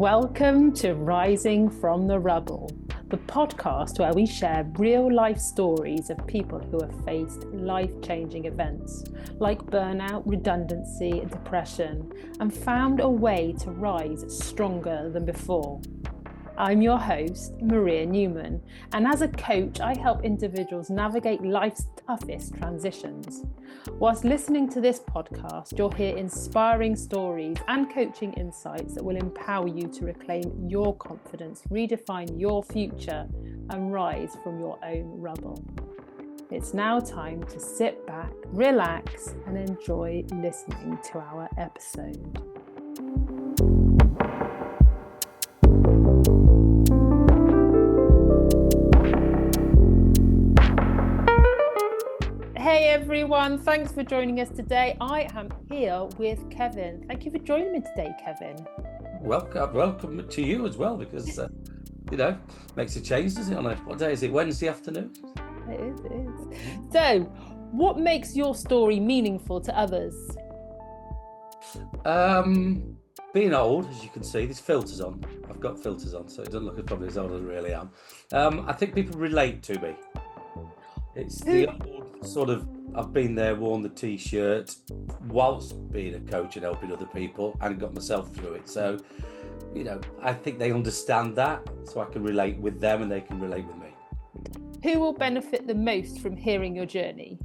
Welcome to Rising from the Rubble, the podcast where we share real life stories of people who have faced life-changing events like burnout, redundancy, and depression, and found a way to rise stronger than before. I'm your host, Maria Newman, and as a coach, I help individuals navigate life's toughest transitions. Whilst listening to this podcast, you'll hear inspiring stories and coaching insights that will empower you to reclaim your confidence, redefine your future, and rise from your own rubble. It's now time to sit back, relax, and enjoy listening to our episode. Hey everyone, thanks for joining us today. I am here with Kevin. Thank you for joining me today, Kevin. Welcome to you as well, because makes a change, doesn't it? On what day is it? Wednesday afternoon? It is. So, what makes your story meaningful to others? Being old, as you can see, there's filters on. I've got filters on, so it doesn't look as probably as old as I really am. I think people relate to me. It's the old sort of, I've been there, worn the t-shirt whilst being a coach and helping other people and got myself through it. So, I think they understand that, so I can relate with them and they can relate with me. Who will benefit the most from hearing your journey?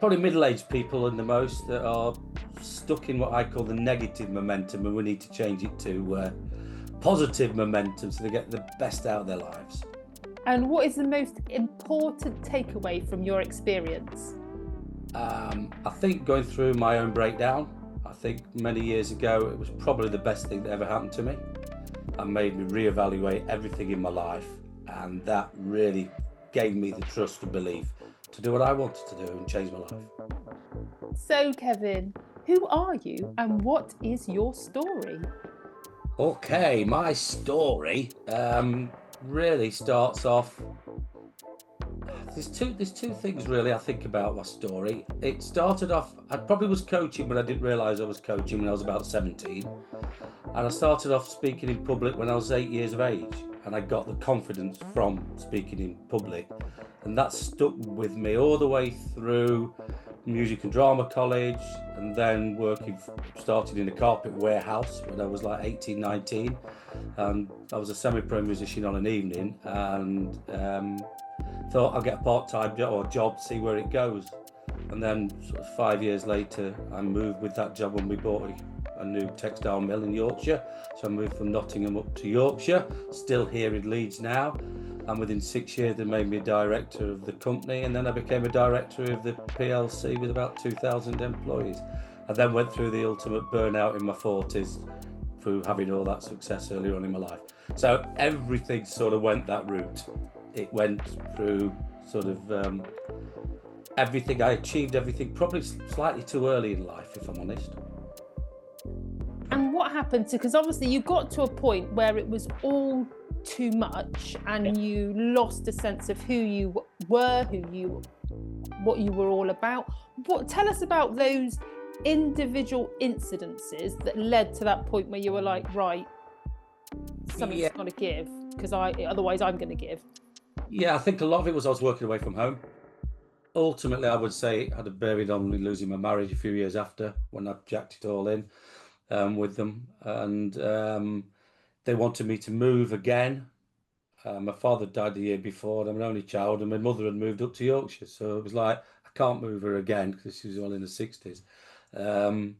Probably middle-aged people and the most that are stuck in what I call the negative momentum, and we need to change it to positive momentum so they get the best out of their lives. And what is the most important takeaway from your experience? I think going through my own breakdown, I think many years ago, it was probably the best thing that ever happened to me and made me reevaluate everything in my life. And that really gave me the trust and belief to do what I wanted to do and change my life. So, Kevin, who are you and what is your story? Okay, my story really starts off. There's two things really I think about my story. It started off, I probably was coaching, but I didn't realise I was coaching when I was about 17. And I started off speaking in public when I was 8 years of age. And I got the confidence from speaking in public. And that stuck with me all the way through music and drama college, and then started in a carpet warehouse when I was like 18, 19. And I was a semi-pro musician on an evening, and thought I'll get a part-time job, see where it goes. And then sort of 5 years later, I moved with that job when we bought a new textile mill in Yorkshire. So I moved from Nottingham up to Yorkshire, still here in Leeds now. And within 6 years, they made me a director of the company. And then I became a director of the PLC with about 2,000 employees. I then went through the ultimate burnout in my 40s through having all that success earlier on in my life. So everything sort of went that route. It went through sort of everything. I achieved everything probably slightly too early in life, if I'm honest. And what happened because obviously you got to a point where it was all too much and you lost a sense of who you were, what you were all about. Tell us about those individual incidences that led to that point where you were like, right, something's got to give, because otherwise I'm going to give. Yeah, I think a lot of it was I was working away from home. Ultimately, I would say it had a bearing on me losing my marriage a few years after, when I jacked it all in with them. And they wanted me to move again. My father died the year before, and I'm an only child, and my mother had moved up to Yorkshire. So it was like, I can't move her again because she was all in the 60s. And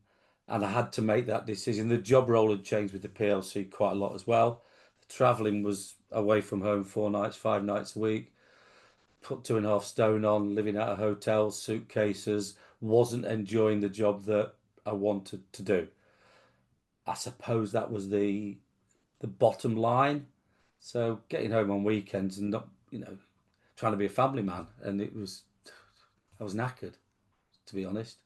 I had to make that decision. The job role had changed with the PLC quite a lot as well. The travelling was away from home 4 nights, 5 nights a week. Put 2.5 stone on, living out of hotels, suitcases, wasn't enjoying the job that I wanted to do. I suppose that was the bottom line. So getting home on weekends and not, trying to be a family man, and I was knackered, to be honest.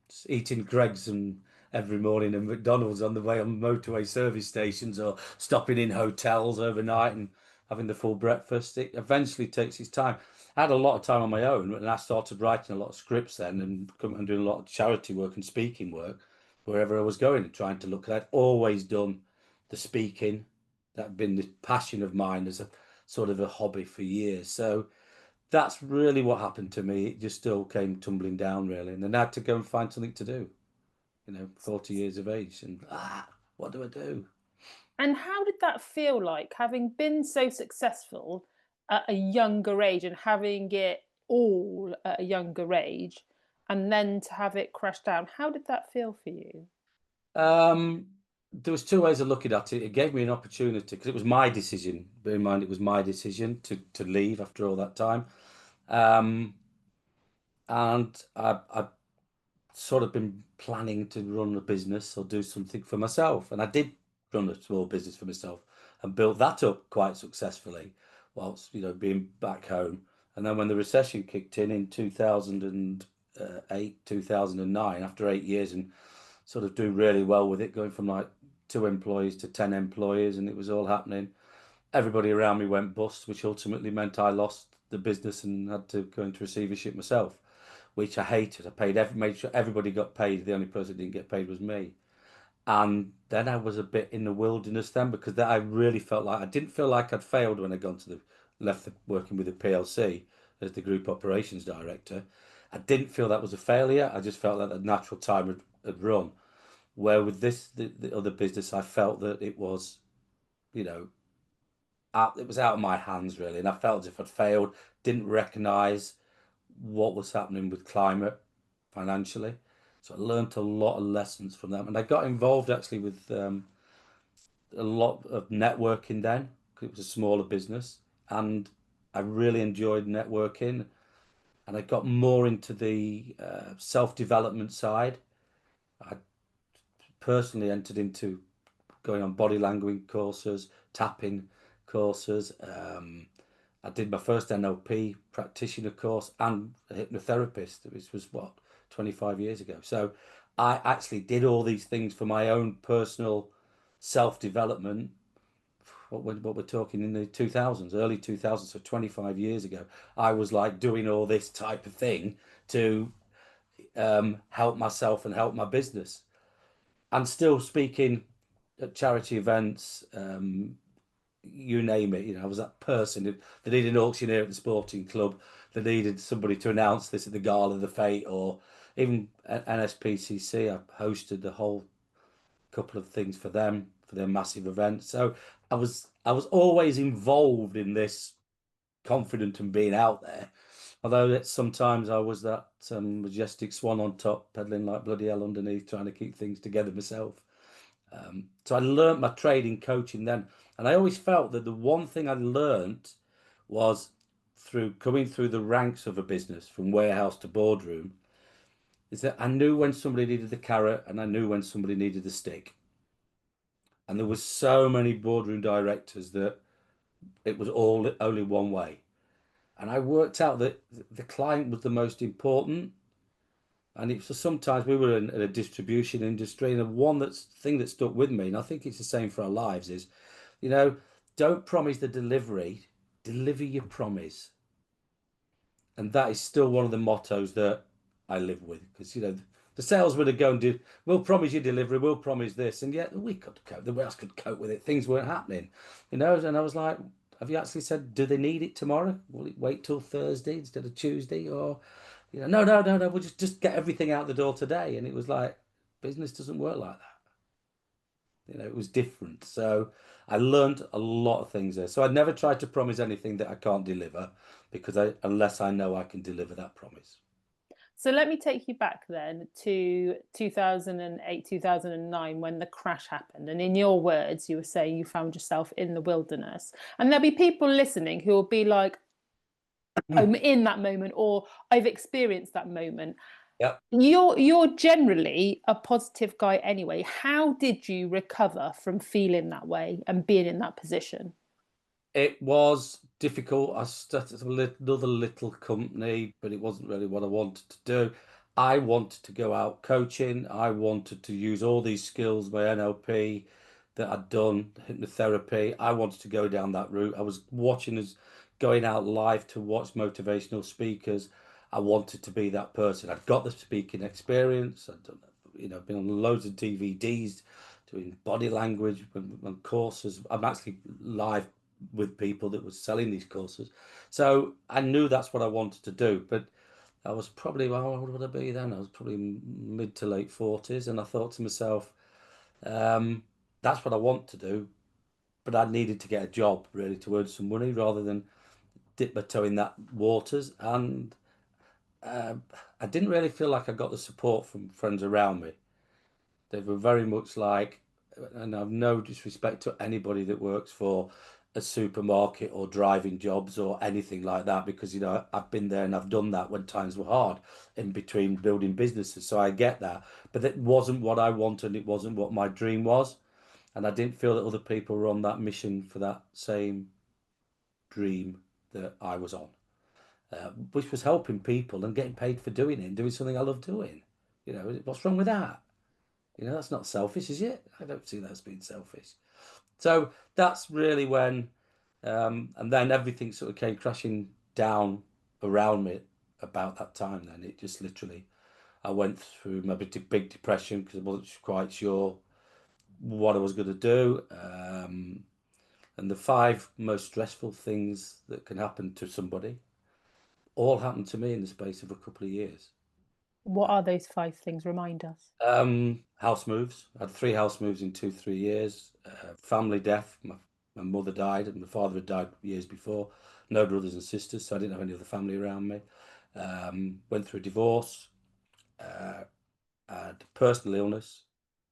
Just eating Greggs and every morning and McDonald's on the way on motorway service stations, or stopping in hotels overnight and having the full breakfast. It eventually takes its time. I had a lot of time on my own, and I started writing a lot of scripts then and doing a lot of charity work and speaking work, wherever I was going and trying to look. I'd always done the speaking. That had been the passion of mine as a sort of a hobby for years. So that's really what happened to me. It just still came tumbling down really, and then I had to go and find something to do. 40 years of age, and what do I do? And how did that feel like, having been so successful at a younger age and having it all at a younger age, and then to have it crash down? How did that feel for you? Um, there was two ways of looking at it. It gave me an opportunity because it was my decision. Bear in mind, it was my decision to leave after all that time. Um, and I sort of been planning to run a business or do something for myself. And I did run a small business for myself and built that up quite successfully whilst, being back home. And then when the recession kicked in 2008, 2009, after 8 years and sort of doing really well with it, going from like 2 employees to 10 employees, and it was all happening. Everybody around me went bust, which ultimately meant I lost the business and had to go into receivership myself, which I hated. Made sure everybody got paid. The only person that didn't get paid was me. And then I was a bit in the wilderness then because I really felt like I didn't feel like I'd failed when I gone to the left working with the PLC as the group operations director. I didn't feel that was a failure. I just felt that the natural time had run. Where with the other business, I felt that it was, you know, it was out of my hands really, and I felt as if I'd failed. Didn't recognise what was happening with climate financially. So I learned a lot of lessons from them. And I got involved actually with a lot of networking then, because it was a smaller business. And I really enjoyed networking. And I got more into the self-development side. I personally entered into going on body language courses, tapping courses. I did my first NLP practitioner course and a hypnotherapist, which was what, 25 years ago. So I actually did all these things for my own personal self-development. What we're talking in the 2000s, early 2000s, so 25 years ago, I was like doing all this type of thing to help myself and help my business, and still speaking at charity events, you name it. I was that person who they needed an auctioneer at the sporting club, they needed somebody to announce this at the Gala of the Fate, or even at NSPCC. I hosted the whole couple of things for them for their massive events. So I was always involved in this, confident and being out there. Although that sometimes I was that majestic swan on top, pedaling like bloody hell underneath, trying to keep things together myself. So I learnt my trade in coaching then, and I always felt that the one thing I learnt was through coming through the ranks of a business from warehouse to boardroom, is that I knew when somebody needed the carrot and I knew when somebody needed the stick. And there was so many boardroom directors that it was all only one way. And I worked out that the client was the most important. And it was sometimes we were in a distribution industry, and the thing that stuck with me, and I think it's the same for our lives, is, you know, don't promise the delivery, deliver your promise. And that is still one of the mottos that I live with, because the salesmen are going to, we'll promise you delivery, we'll promise this, and yet we could cope, the else could cope with it. Things weren't happening, and I was like, have you actually said, do they need it tomorrow? Will it wait till Thursday instead of Tuesday? Or, no, no, no, no, we'll just get everything out the door today. And it was like, business doesn't work like that. It was different. So I learned a lot of things there. So I never tried to promise anything that I can't deliver, because unless I know I can deliver that promise. So let me take you back then to 2008, 2009, when the crash happened. And in your words, you were saying you found yourself in the wilderness. And there'll be people listening who will be like, I'm in that moment, or I've experienced that moment. Yep. You're generally a positive guy anyway. How did you recover from feeling that way and being in that position? It was difficult. I started another little company, but it wasn't really what I wanted to do. I wanted to go out coaching. I wanted to use all these skills, my NLP that I'd done, hypnotherapy. I wanted to go down that route. I was watching us going out live to watch motivational speakers. I wanted to be that person. I'd got the speaking experience. I'd done been on loads of DVDs, doing body language and courses. I'm actually live with people that were selling these courses. So I knew that's what I wanted to do. But I was probably, well, how old would I be then? I was probably mid to late 40s. And I thought to myself, um, that's what I want to do. But I needed to get a job really to earn some money rather than dip my toe in that waters. And uh, I didn't really feel like I got the support from friends around me. They were very much like, and I've no disrespect to anybody that works for a supermarket or driving jobs or anything like that, because I've been there and I've done that when times were hard in between building businesses. So I get that, but it wasn't what I wanted. It wasn't what my dream was, and I didn't feel that other people were on that mission for that same dream that I was on, which was helping people and getting paid for doing it and doing something I love doing. What's wrong with that? That's not selfish, is it? I don't see that as being selfish. So that's really when, and then everything sort of came crashing down around me about that time. Then it just literally, I went through my big depression because I wasn't quite sure what I was going to do. And the five most stressful things that can happen to somebody all happened to me in the space of a couple of years. What are those five things? Remind us. House moves. I had three house moves in 3 years. Family death. My mother died, and my father had died years before. No brothers and sisters, so I didn't have any other family around me. Went through a divorce. Uh, I had personal illness,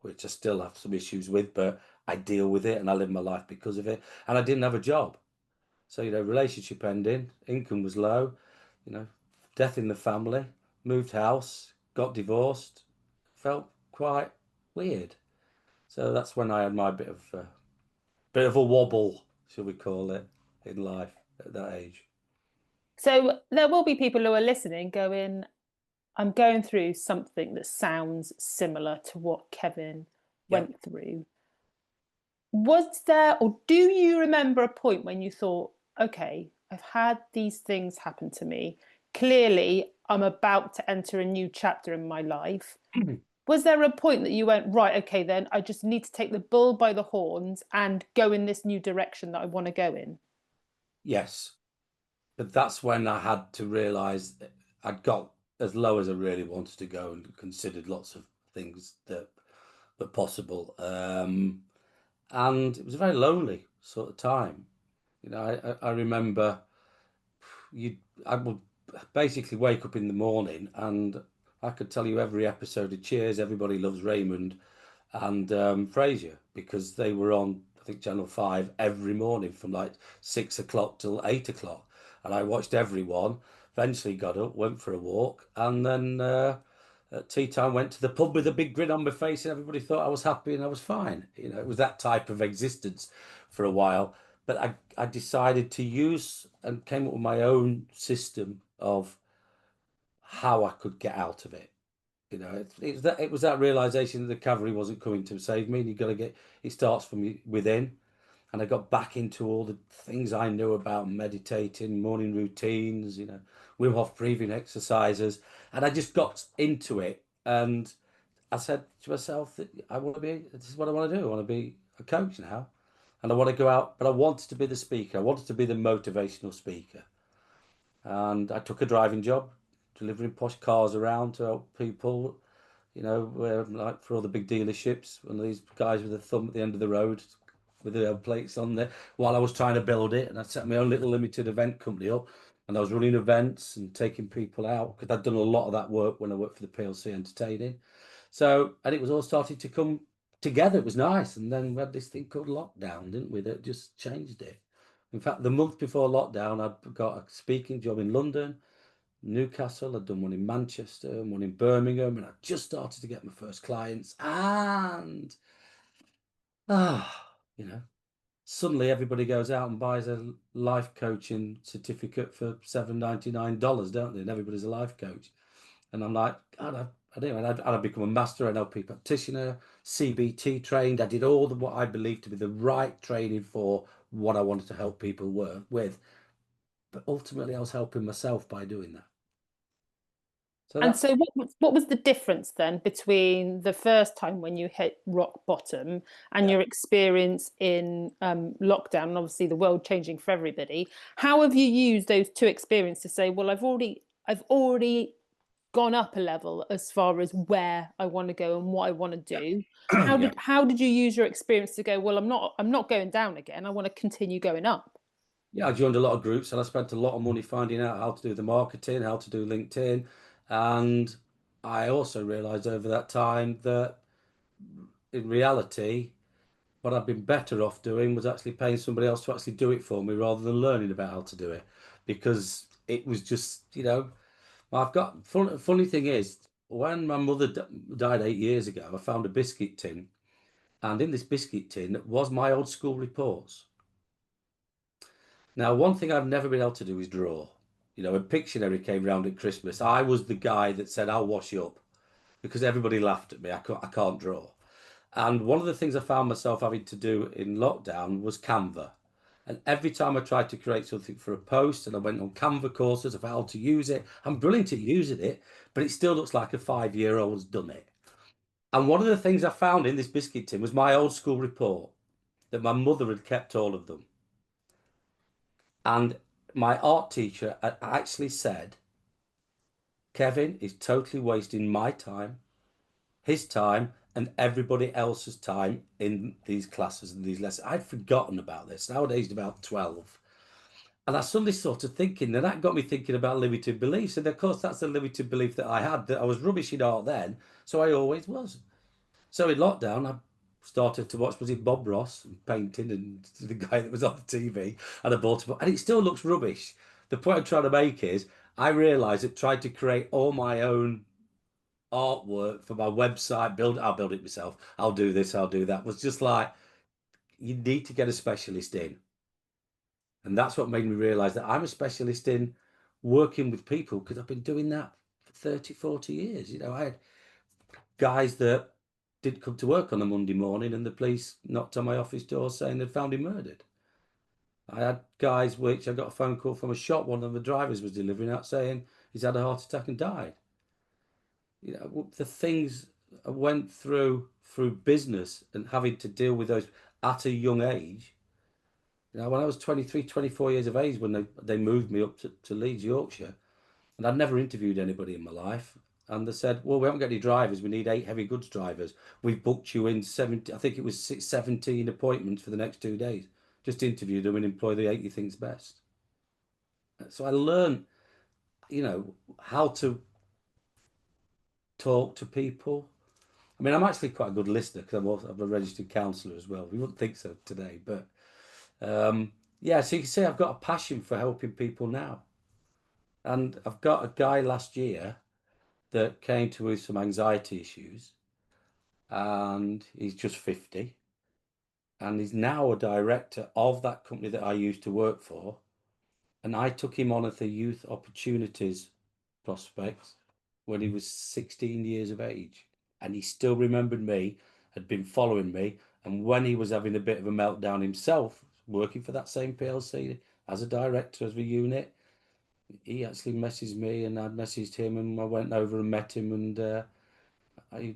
which I still have some issues with, but I deal with it and I live my life because of it. And I didn't have a job. So, relationship ending, income was low, you know, death in the family, moved house, got divorced, felt quite weird. So that's when I had my bit of a wobble, shall we call it, in life at that age. So there will be people who are listening going, I'm going through something that sounds similar to what Kevin Yep. went through. Was there, or do you remember a point when you thought, okay, I've had these things happen to me. Clearly, I'm about to enter a new chapter in my life. Was there a point that you went, right, okay, then I just need to take the bull by the horns and go in this new direction that I want to go in? Yes. But that's when I had to realize that I'd got as low as I really wanted to go and considered lots of things that were possible. And it was a very lonely sort of time. I remember you I would basically wake up in the morning and I could tell you every episode of Cheers, Everybody Loves Raymond, and Frasier, because they were on, I think, Channel 5 every morning from like 6 o'clock till 8 o'clock. And I watched every one, eventually got up, went for a walk, and then at tea time went to the pub with a big grin on my face, and everybody thought I was happy and I was fine. It was that type of existence for a while. But I decided to use and came up with my own system of how I could get out of it. It was that realization that the cavalry wasn't coming to save me. And you got to get it starts from within. And I got back into all the things I knew about meditating, morning routines, Wim Hof breathing exercises, and I just got into it. And I said to myself that this is what I want to do. I want to be a coach now, and I want to go out. But I wanted to be the speaker. I wanted to be the motivational speaker. And I took a driving job, delivering posh cars around to help people, where like for all the big dealerships, one of these guys with a thumb at the end of the road with the plates on there while I was trying to build it. And I set my own little limited event company up, and I was running events and taking people out because I'd done a lot of that work when I worked for the PLC Entertaining. So, and it was all starting to come together. It was nice. And then we had this thing called lockdown, didn't we? That just changed it. In fact, the month before lockdown, I'd got a speaking job in London, Newcastle. I'd done one in Manchester, one in Birmingham, and I just started to get my first clients. And you know, suddenly everybody goes out and buys a life coaching certificate for $799, don't they? And everybody's a life coach. And I'm like, God, I don't know. I'd become a master NLP practitioner, CBT trained. I did all what I believed to be the right training for what I wanted to help people work with. But ultimately, I was helping myself by doing that. So And that, so what was the difference then between the first time when you hit rock bottom and yeah. your experience in lockdown, and obviously the world changing for everybody? How have you used those two experiences to say, well, I've already gone up a level as far as where I want to go and what I want to do? Yeah. How Yeah. did how did you use your experience to go, well, I'm not going down again. I want to continue going up. Yeah, I joined a lot of groups and I spent a lot of money finding out how to do the marketing, how to do LinkedIn. And I also realized over that time that in reality, what I've been better off doing was actually paying somebody else to actually do it for me rather than learning about how to do it. Because it was just, I've got funny thing is, when my mother died 8 years ago, I found a biscuit tin, and in this biscuit tin was my old school reports. Now, one thing I've never been able to do is draw. When Pictionary came round at Christmas, I was the guy that said, I'll wash you up because everybody laughed at me. I can't draw. And one of the things I found myself having to do in lockdown was Canva. And every time I tried to create something for a post and I went on Canva courses of how to use it, I'm brilliant at using it, but it still looks like a 5 year old's done it. And one of the things I found in this biscuit tin was my old school report that my mother had kept all of them. And my art teacher had actually said, Kevin is totally wasting my time, his time, and everybody else's time in these classes and these lessons. I'd forgotten about this. Nowadays, about 12. And I suddenly started thinking, and that got me thinking about limited beliefs. And of course, that's a limited belief that I had, that I was rubbish in art then. So I always was. So in lockdown, I started to watch, was it Bob Ross and painting and the guy that was on the TV, and I bought a book, and it still looks rubbish. The point I'm trying to make is I realized that trying to create all my own artwork for my website, I'll build it myself, I'll do this, I'll do that, was just like, you need to get a specialist in. And that's what made me realize that I'm a specialist in working with people because I've been doing that for 30, 40 years. I had guys that didn't come to work on a Monday morning and the police knocked on my office door saying they'd found him murdered. I had guys which I got a phone call from a shop one of the drivers was delivering out saying he's had a heart attack and died. The things I went through business and having to deal with those at a young age. When I was 23, 24 years of age, when they moved me up to Leeds, Yorkshire, and I'd never interviewed anybody in my life. And they said, well, we haven't got any drivers. We need 8 heavy goods drivers. We've booked you in 70, I think it was 17 appointments for the next 2 days. Just interview them and employ the 8 you think's best. So I learned, how to talk to people. I mean, I'm actually quite a good listener because I'm a registered counsellor as well. We wouldn't think so today, but yeah. So you can see I've got a passion for helping people now, and I've got a guy last year that came to with some anxiety issues, and he's just 50, and he's now a director of that company that I used to work for, and I took him on as the youth opportunities prospects when he was 16 years of age, and he still remembered me, had been following me, and when he was having a bit of a meltdown himself, working for that same PLC as a director of a unit, he actually messaged me, and I messaged him, and I went over and met him, and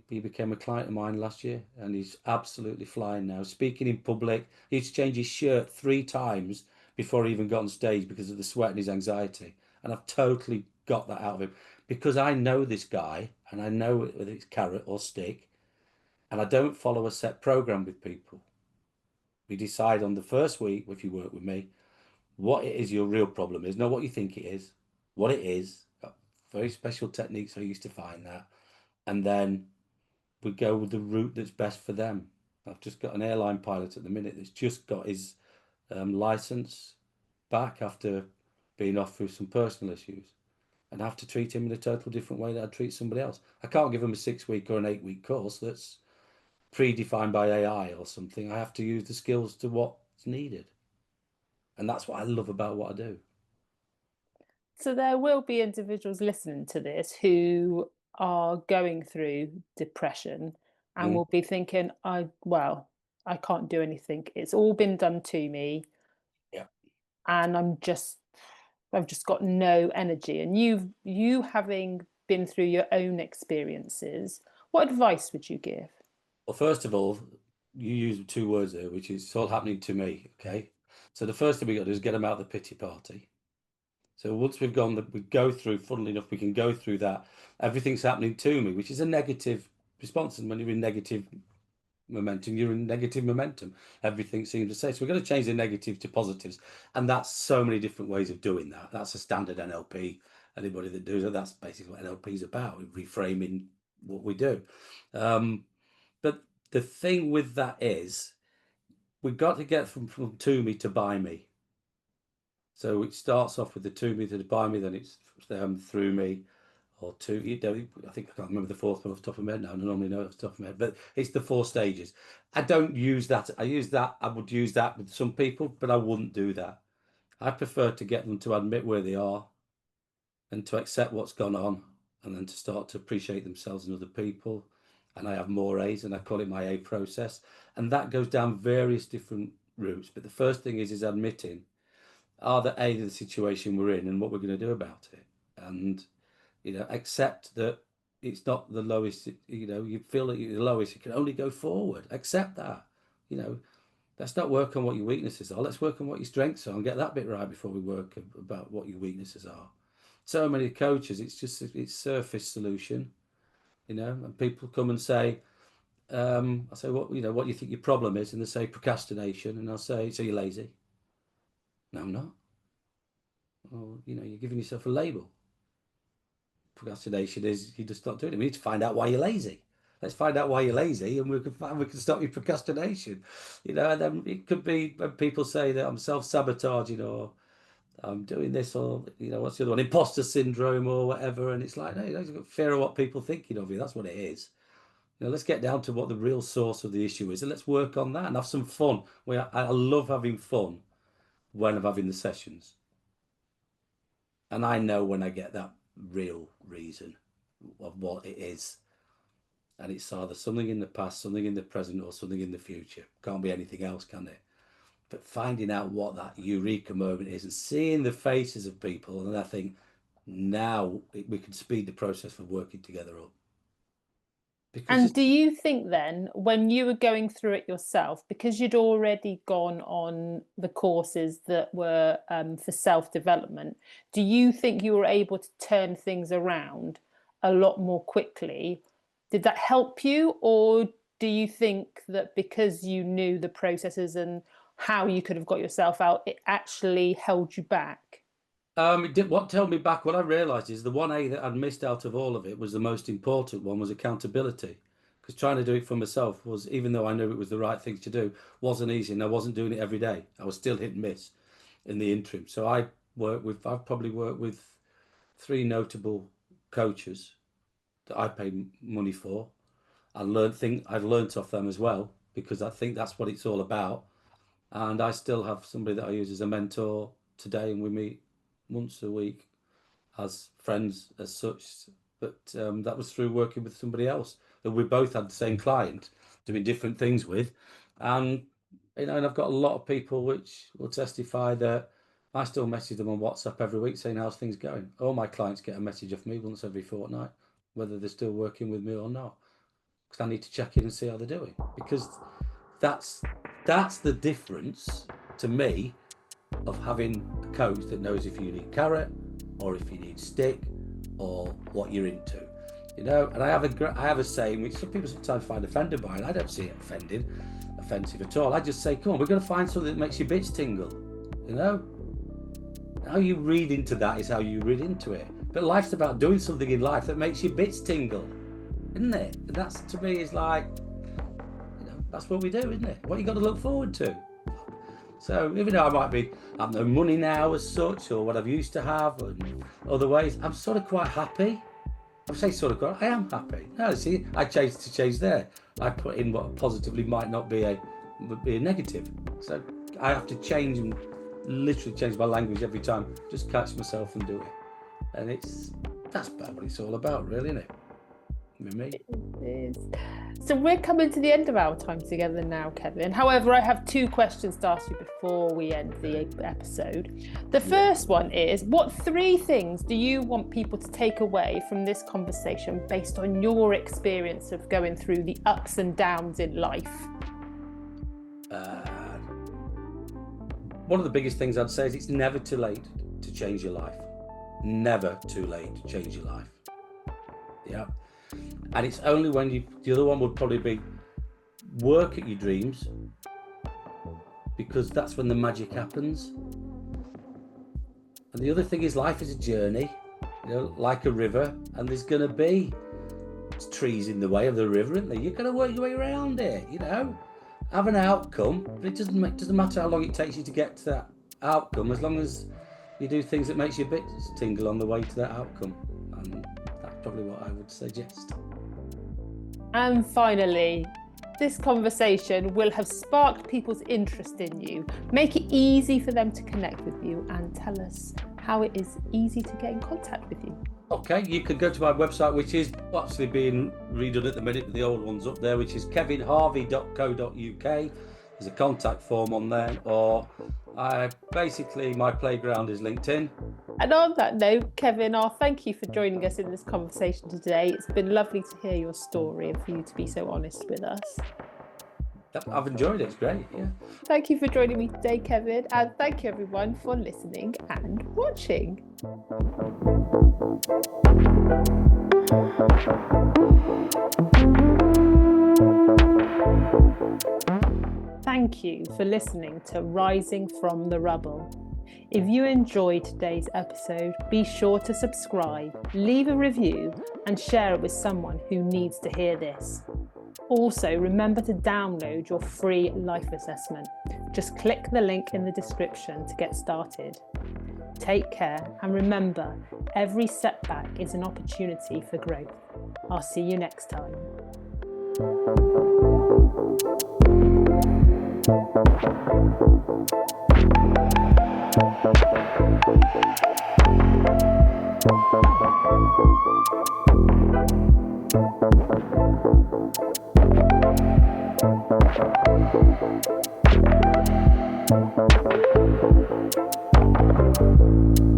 he became a client of mine last year, and he's absolutely flying now. Speaking in public, he had to change his shirt 3 times before he even got on stage because of the sweat and his anxiety. And I've totally got that out of him because I know this guy, and I know whether it's carrot or stick, and I don't follow a set program with people. We decide on the first week, if you work with me, what it is your real problem is, not what you think it is, what it is. Got very special techniques I used to find that, and then we go with the route that's best for them. I've just got an airline pilot at the minute that's just got his license back after being off through some personal issues, and I have to treat him in a total different way that I'd treat somebody else. I can't give him a 6 week or an 8 week course that's predefined by AI or something. I have to use the skills to what's needed, and that's what I love about what I do. So there will be individuals listening to this who are going through depression and Mm, will be thinking, I can't do anything. It's all been done to me yeah, and I've just got no energy. And you having been through your own experiences, what advice would you give? Well, first of all, you use two words there, which is it's all happening to me. Okay. So the first thing we got to do is get them out of the pity party. So once we've gone, we go through, funnily enough, we can go through that. Everything's happening to me, which is a negative response. And when you're in negative momentum, you're in negative momentum. Everything seems to say. So we've got to change the negative to positives. And that's so many different ways of doing that. That's a standard NLP. Anybody that does it, that's basically what NLP is about, reframing what we do. But the thing with that is, we've got to get from to me to by me. So it starts off with the to me to by me, then it's through me, or to you know, I think I can't remember the fourth one off the top of my head now. I normally know it off the top of my head, but it's the 4 stages. I don't use that. I would use that with some people, but I wouldn't do that. I prefer to get them to admit where they are and to accept what's gone on, and then to start to appreciate themselves and other people. And I have more A's, and I call it my A process. And that goes down various different routes. But the first thing is admitting, are the A, the situation we're in and what we're going to do about it. And, accept that it's not the lowest, you feel that you're the lowest, you can only go forward. Accept that, let's not work on what your weaknesses are. Let's work on what your strengths are and get that bit right before we work about what your weaknesses are. So many coaches, it's surface solution, and people come and say, I say, what do you think your problem is? And they say procrastination. And I'll say, so you're lazy? No, I'm not. Well, you're giving yourself a label. Procrastination is you just not doing it. We need to find out why you're lazy. Let's find out why you're lazy, and we can stop your procrastination. And then it could be when people say that I'm self-sabotaging, or I'm doing this, or what's the other one, imposter syndrome or whatever. And it's like, no, you've got fear of what people are thinking of you. That's what it is. Let's get down to what the real source of the issue is, and let's work on that and have some fun. I love having fun when I'm having the sessions, and I know when I get that real reason of what it is, and it's either something in the past, something in the present, or something in the future. Can't be anything else, can it? But finding out what that eureka moment is and seeing the faces of people, and I think now we can speed the process for working together up. And do you think then, when you were going through it yourself, because you'd already gone on the courses that were for self-development, do you think you were able to turn things around a lot more quickly? Did that help you? Or do you think that because you knew the processes and how you could have got yourself out, it actually held you back? What held me back, what I realised is the one A that I'd missed out of all of it was the most important one, was accountability. Because trying to do it for myself was, even though I knew it was the right thing to do, wasn't easy, and I wasn't doing it every day. I was still hit and miss in the interim. So I've probably worked with 3 notable coaches that I pay money for, and I've learnt off them as well, because I think that's what it's all about. And I still have somebody that I use as a mentor today, and we meet once a week as friends as such. But that was through working with somebody else that we both had the same client doing different things with. And and I've got a lot of people which will testify that I still message them on WhatsApp every week saying how's things going. All my clients get a message off me once every fortnight, whether they're still working with me or not, because I need to check in and see how they're doing, because that's the difference to me of having a coach that knows if you need carrot or if you need stick or what you're into, And I have a saying which some people sometimes find offended by, and I don't see it offensive at all. I just say, come on, we're going to find something that makes your bits tingle. How you read into that is how you read into it. But life's about doing something in life that makes your bits tingle, isn't it? And that's, to me, is like, that's what we do, isn't it? What you got to look forward to. So even though I have no money now as such, or what I've used to have, and other ways, I'm sort of quite happy. I am happy. No, see, I change there. I put in what positively might not be a negative. So I have to change and literally change my language every time. Just catch myself and do it. And that's about what it's all about, really, isn't it? with me. It is. So we're coming to the end of our time together now, Kevin. However, I have 2 questions to ask you before we end the episode. The first one is, what 3 things do you want people to take away from this conversation based on your experience of going through the ups and downs in life? One of the biggest things I'd say is it's never too late to change your life. Never too late to change your life. Yeah. And it's only when the other one would probably be work at your dreams, because that's when the magic happens. And the other thing is, life is a journey, like a river, and there's going to be trees in the way of the river, isn't there? You're going to work your way around it, have an outcome, but it doesn't matter how long it takes you to get to that outcome, as long as you do things that makes your bits tingle on the way to that outcome. And that's probably what I would suggest. And finally, this conversation will have sparked people's interest in you. Make it easy for them to connect with you, and tell us how it is easy to get in contact with you. Okay, you can go to my website, which is actually being redone at the minute, but the old one's up there, which is kevinharvey.co.uk. There's a contact form on there, or basically my playground is LinkedIn. And on that note, Kevin, thank you for joining us in this conversation today. It's been lovely to hear your story and for you to be so honest with us. I've enjoyed it, it's great, yeah. Thank you for joining me today, Kevin, and thank you everyone for listening and watching. Thank you for listening to Rising from the Rubble. If you enjoyed today's episode, be sure to subscribe, leave a review, and share it with someone who needs to hear this. Also, remember to download your free life assessment. Just click the link in the description to get started. Take care, and remember, every setback is an opportunity for growth. I'll see you next time. Thank you.